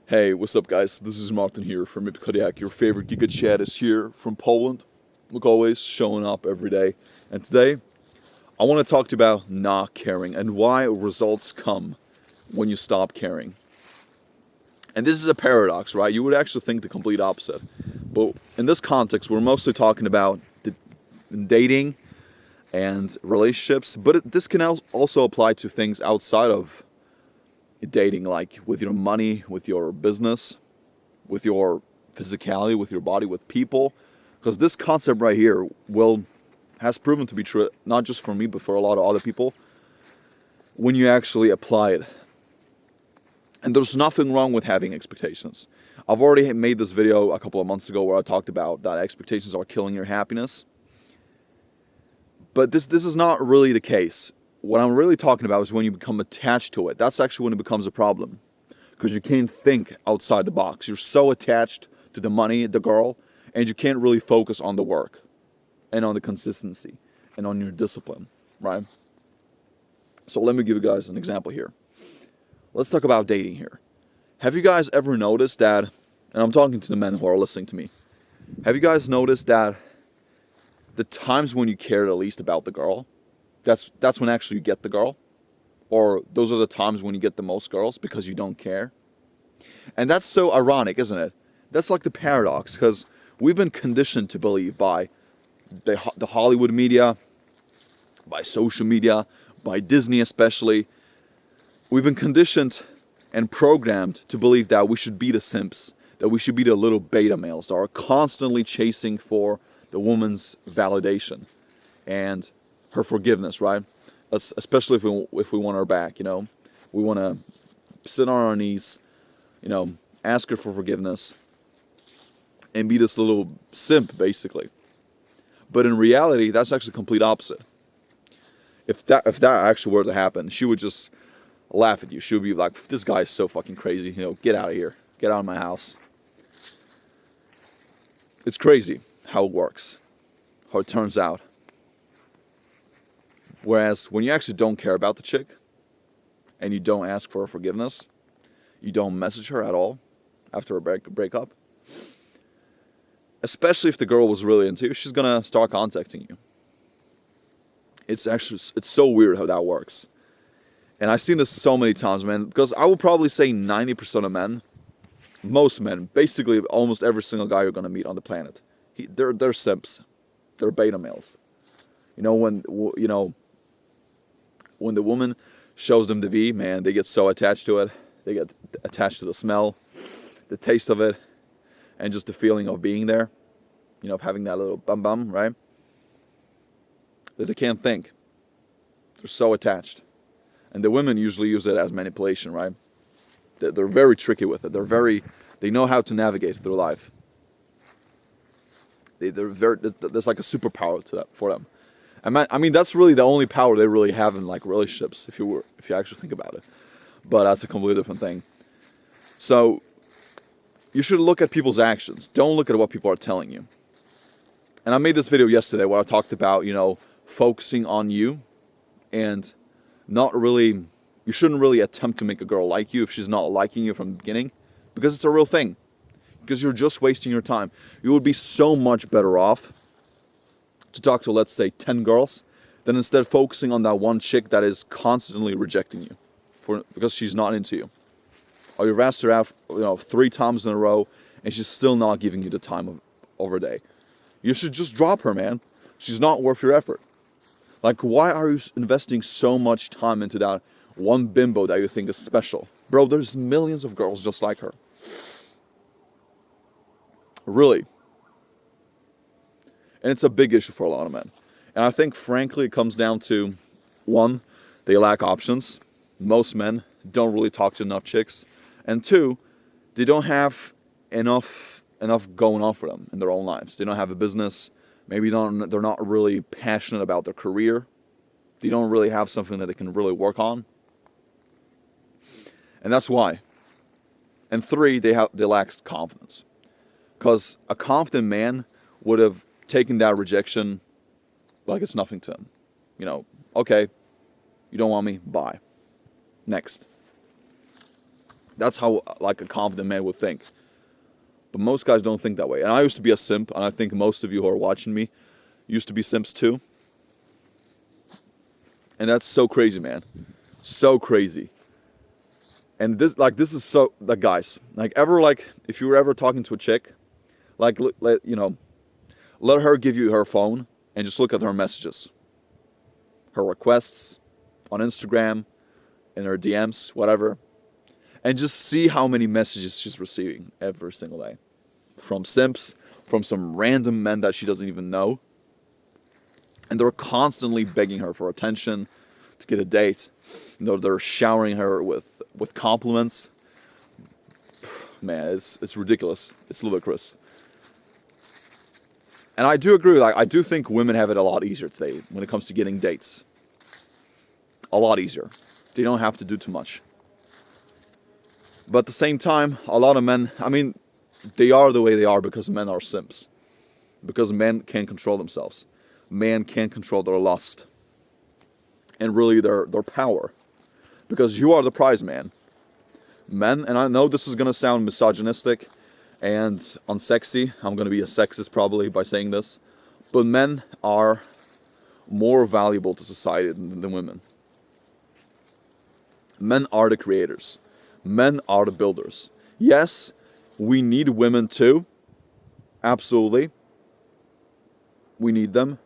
Hey, what's up, guys? This is Martin here from Kodiak. Your favorite Giga Chat is here from Poland. Look, always showing up every day. And today, I want to talk to you about not caring and why results come when you stop caring. And this is a paradox, right? You would actually think the complete opposite. But in this context, we're mostly talking about dating and relationships. But this can also apply to things outside of dating, like with your money, with your business, with your physicality, with your body, with people. Because this concept right here has proven to be true, not just for me, but for a lot of other people, when you actually apply it. And there's nothing wrong with having expectations. I've already made this video a couple of months ago where I talked about that expectations are killing your happiness. But this is not really the case. What I'm really talking about is when you become attached to it. That's actually when it becomes a problem. Because you can't think outside the box. You're so attached to the money, the girl, and you can't really focus on the work and on the consistency and on your discipline, right? So let me give you guys an example here. Let's talk about dating here. Have you guys ever noticed that, and I'm talking to the men who are listening to me, have you guys noticed that the times when you care the least about the girl, that's when actually you get the girl? Or those are the times when you get the most girls because you don't care? And that's so ironic, isn't it? That's like the paradox, because we've been conditioned to believe by the Hollywood media, by social media, by Disney especially. We've been conditioned and programmed to believe that we should be the simps, that we should be the little beta males that are constantly chasing for the woman's validation and her forgiveness, right? Especially if we want her back, we want to sit on our knees, ask her for forgiveness, and be this little simp, basically. But in reality, that's actually the complete opposite. If that actually were to happen, she would just laugh at you. She would be like, "This guy is so fucking crazy. Get out of here. Get out of my house." It's crazy how it works, how it turns out. Whereas when you actually don't care about the chick, and you don't ask for her forgiveness, you don't message her at all after a breakup, especially if the girl was really into you, she's gonna start contacting you. It's so weird how that works. And I've seen this so many times, man, because I would probably say 90% of men, most men, basically almost every single guy you're gonna meet on the planet, they're simps. They're beta males. When the woman shows them the V, man, they get so attached to it. They get attached to the smell, the taste of it, and just the feeling of being there. Of having that little bum bum, right? That they can't think. They're so attached. And the women usually use it as manipulation, right? They're very tricky with it. They know how to navigate through life. There's like a superpower to that for them. I mean, that's really the only power they really have in like relationships, if you actually think about it. But that's a completely different thing. So you should look at people's actions. Don't look at what people are telling you. And I made this video yesterday where I talked about, focusing on you and you shouldn't really attempt to make a girl like you if she's not liking you from the beginning, because it's a real thing. Because you're just wasting your time. You would be so much better off to talk to, let's say, 10 girls, than instead focusing on that one chick that is constantly rejecting you because she's not into you. Or you've asked her out, 3 times in a row, and she's still not giving you the time of her day. You should just drop her, man. She's not worth your effort. Like, why are you investing so much time into that one bimbo that you think is special? Bro, there's millions of girls just like her. Really. And it's a big issue for a lot of men. And I think, frankly, it comes down to, 1, they lack options. Most men don't really talk to enough chicks. And 2, they don't have enough going on for them in their own lives. They don't have a business. Maybe they're not really passionate about their career. They don't really have something that they can really work on. And that's why. And 3, they lack confidence. Because a confident man would have taken that rejection like it's nothing to him. Okay, you don't want me, bye. Next. That's how like a confident man would think. But most guys don't think that way. And I used to be a simp, and I think most of you who are watching me used to be simps too. And that's so crazy, man. So crazy. And this is so, like, guys, like, ever, like, if you were ever talking to a chick, like, let her give you her phone and just look at her messages, her requests on Instagram, in her DMs, whatever, and just see how many messages she's receiving every single day. From simps, from some random men that she doesn't even know. And they're constantly begging her for attention, to get a date. They're showering her with compliments. Man, it's ridiculous. It's ludicrous. And I do agree, like, I do think women have it a lot easier today when it comes to getting dates. A lot easier. They don't have to do too much. But at the same time, a lot of men, I mean, they are the way they are because men are simps. Because men can't control themselves. Men can't control their lust. And really their power. Because you are the prize man. Men, and I know this is going to sound misogynistic and unsexy. I'm going to be a sexist probably by saying this. But men are more valuable to society than women. Men are the creators. Men are the builders. Yes, we need women too. Absolutely. We need them.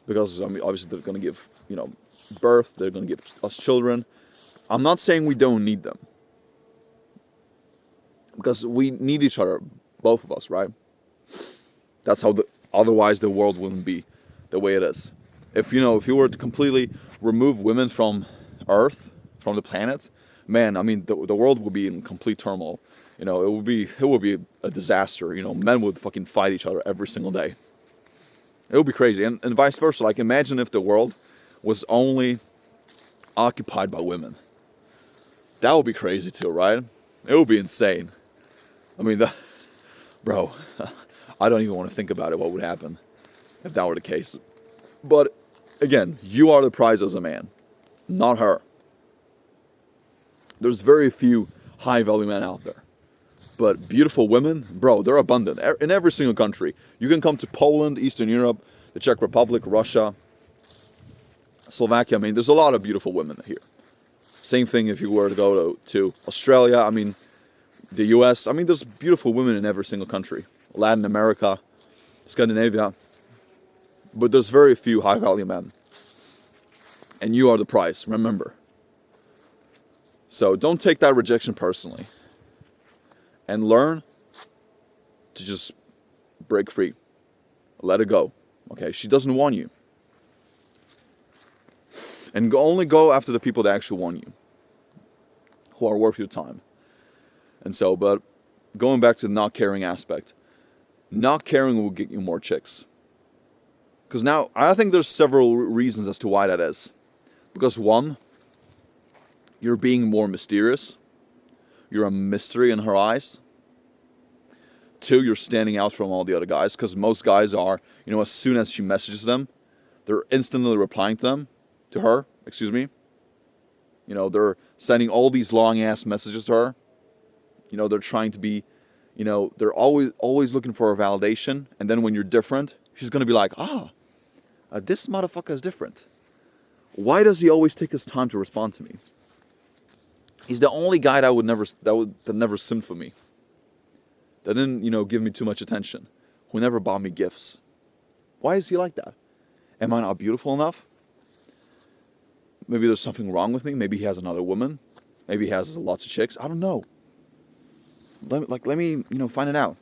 Because, I mean, obviously they're going to give, birth. They're going to give us children. I'm not saying we don't need them. Because we need each other, both of us, right? That's how otherwise the world wouldn't be the way it is. If you were to completely remove women from Earth, from the planet, man, I mean, the world would be in complete turmoil. It would be a disaster. Men would fucking fight each other every single day. It would be crazy. And vice versa. Like, imagine if the world was only occupied by women. That would be crazy too, right? It would be insane. I mean, bro, I don't even want to think about it, what would happen if that were the case. But, again, you are the prize as a man, not her. There's very few high-value men out there. But beautiful women, bro, they're abundant in every single country. You can come to Poland, Eastern Europe, the Czech Republic, Russia, Slovakia. I mean, there's a lot of beautiful women here. Same thing if you were to go to Australia, I mean, the US. I mean, there's beautiful women in every single country. Latin America, Scandinavia. But there's very few high-value men. And you are the prize, remember. So don't take that rejection personally. And learn to just break free. Let it go. Okay, she doesn't want you. And only go after the people that actually want you. Who are worth your time. And so, but going back to the not caring aspect. Not caring will get you more chicks. Because now, I think there's several reasons as to why that is. Because one, you're being more mysterious. You're a mystery in her eyes. Two, you're standing out from all the other guys. Because most guys are, as soon as she messages them, they're instantly replying to her, excuse me. They're sending all these long-ass messages to her. They're trying to be, they're always looking for a validation. And then when you're different, she's going to be like, this motherfucker is different. Why does he always take his time to respond to me? He's the only guy that never simped for me. That didn't, give me too much attention. Who never bought me gifts. Why is he like that? Am I not beautiful enough? Maybe there's something wrong with me. Maybe he has another woman. Maybe he has lots of chicks. I don't know. Let me find it out.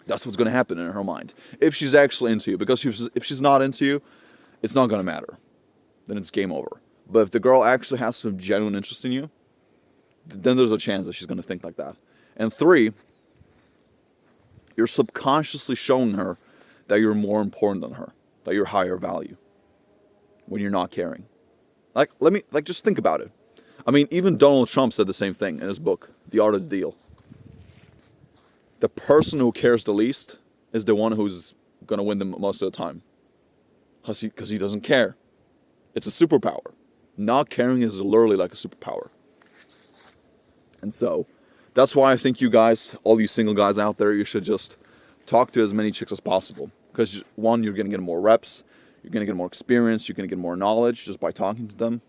That's what's going to happen in her mind. If she's actually into you. Because if she's not into you, it's not going to matter. Then it's game over. But if the girl actually has some genuine interest in you, then there's a chance that she's going to think like that. And three, you're subconsciously showing her that you're more important than her. That you're higher value. When you're not caring. Just think about it. I mean, even Donald Trump said the same thing in his book, The Art of the Deal. The person who cares the least is the one who's going to win the most of the time. Because he doesn't care. It's a superpower. Not caring is literally like a superpower. And so that's why I think you guys, all you single guys out there, you should just talk to as many chicks as possible. Because one, you're going to get more reps, you're going to get more experience, you're going to get more knowledge just by talking to them.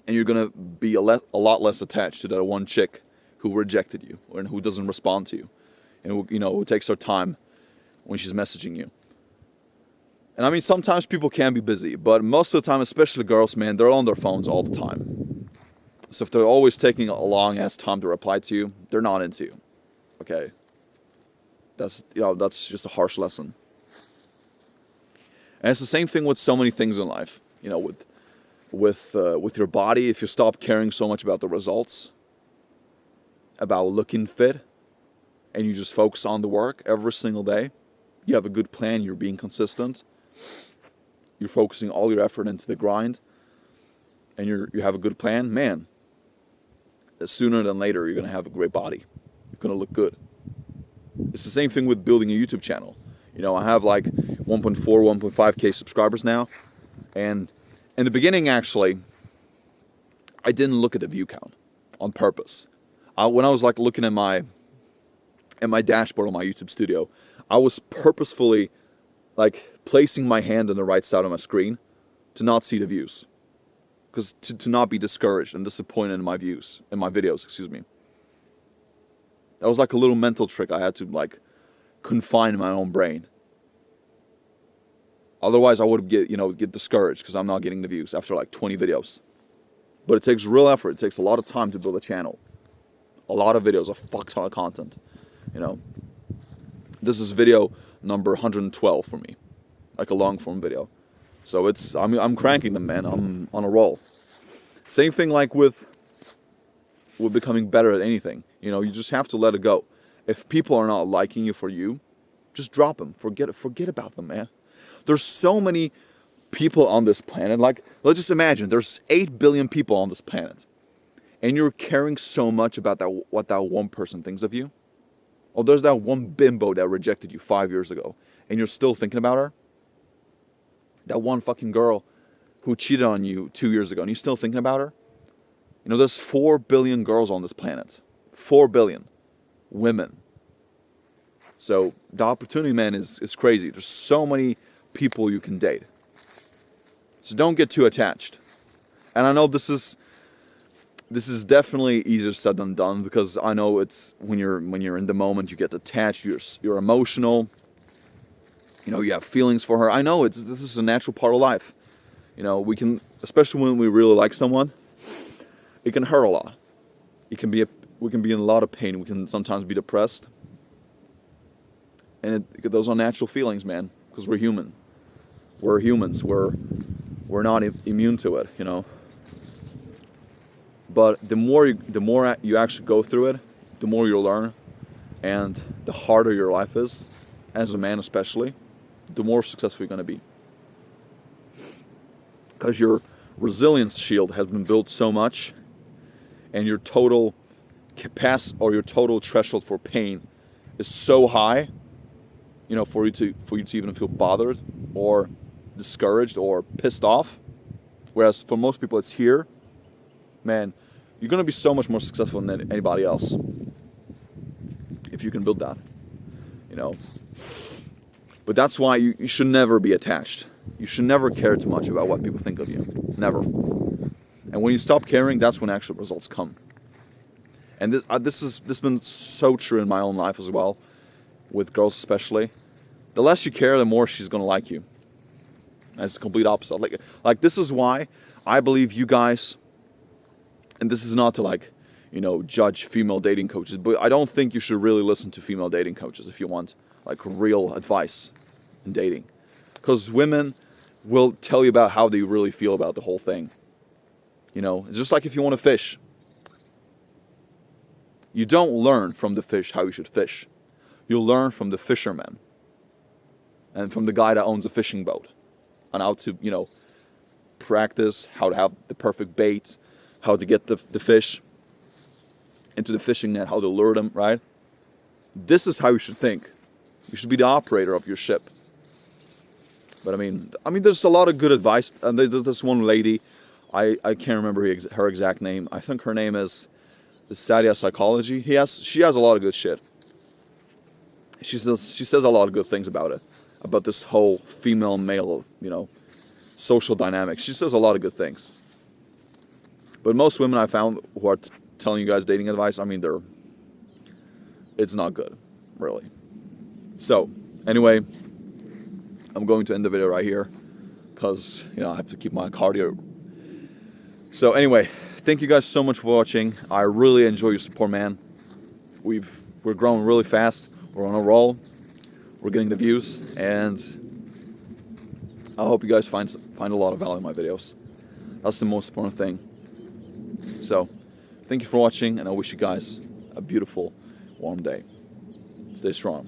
And you're going to be a lot less attached to that one chick who rejected you and who doesn't respond to you. And who takes her time when she's messaging you. And I mean, sometimes people can be busy, but most of the time, especially girls, man, they're on their phones all the time. So if they're always taking a long ass time to reply to you, they're not into you. Okay? That's just a harsh lesson. And it's the same thing with so many things in life. With your body, if you stop caring so much about the results, about looking fit, and you just focus on the work every single day, you have a good plan, you're being consistent, you're focusing all your effort into the grind, and you have a good plan, man, sooner than later you're going to have a great body. You're going to look good. It's the same thing with building a YouTube channel. I have like 1.4, 1.5K subscribers now, and in the beginning, actually, I didn't look at the view count on purpose. When I was like looking at my dashboard on my YouTube studio, I was purposefully like placing my hand on the right side of my screen to not see the views, because to not be discouraged and disappointed in my videos, excuse me. That was like a little mental trick I had to like confine my own brain. Otherwise, I would get discouraged because I'm not getting the views after like 20 videos. But it takes real effort. It takes a lot of time to build a channel. A lot of videos, a fuck ton of content. This is video number 112 for me, like a long form video. So I'm cranking them, man. I'm on a roll. Same thing like with becoming better at anything. You just have to let it go. If people are not liking you for you, just drop them. Forget about them, man. There's so many people on this planet. Like, let's just imagine there's 8 billion people on this planet, and you're caring so much about what that one person thinks of you. Or there's that one bimbo that rejected you 5 years ago, and you're still thinking about her. That one fucking girl who cheated on you 2 years ago, and you're still thinking about her. There's 4 billion girls on this planet. 4 billion women. So the opportunity, man, is crazy. There's so many people you can date. So don't get too attached. And I know this is definitely easier said than done, because I know it's when you're in the moment, you get attached, you're emotional. You have feelings for her. I know this is a natural part of life. We can, especially when we really like someone, it can hurt a lot. We can be in a lot of pain. We can sometimes be depressed. And those are natural feelings, man, because we're human. We're humans. We're not immune to it, But the more you actually go through it, the more you'll learn, and the harder your life is, as a man especially, the more successful you're going to be. Because your resilience shield has been built so much, and your total capacity or your total threshold for pain is so high, for you to even feel bothered or discouraged or pissed off. Whereas for most people it's here, man, you're going to be so much more successful than anybody else if you can build that, But that's why you should never be attached. You should never care too much about what people think of you. Never. And when you stop caring, that's when actual results come. And this has been so true in my own life as well, with girls especially. The less you care, the more she's going to like you. And it's the complete opposite. Like this is why I believe you guys, and this is not to judge female dating coaches, but I don't think you should really listen to female dating coaches if you want real advice in dating. Because women will tell you about how they really feel about the whole thing. It's just like if you want to fish. You don't learn from the fish how you should fish. You learn from the fisherman and from the guy that owns a fishing boat on how to, practice, how to have the perfect bait, how to get the fish into the fishing net, how to lure them, right? This is how you should think. You should be the operator of your ship. But I mean, there's a lot of good advice. And there's this one lady, I can't remember her exact name. I think her name is the Sadia psychology. She has a lot of good shit. She says a lot of good things about it, about this whole female male, social dynamic. She says a lot of good things. But most women I found who are telling you guys dating advice, I mean, it's not good, really. So, anyway, I'm going to end the video right here because, I have to keep my cardio. So anyway, thank you guys so much for watching. I really enjoy your support, man. We're growing really fast. We're on a roll. We're getting the views, and I hope you guys find a lot of value in my videos. That's the most important thing. So, thank you for watching, and I wish you guys a beautiful, warm day. Stay strong.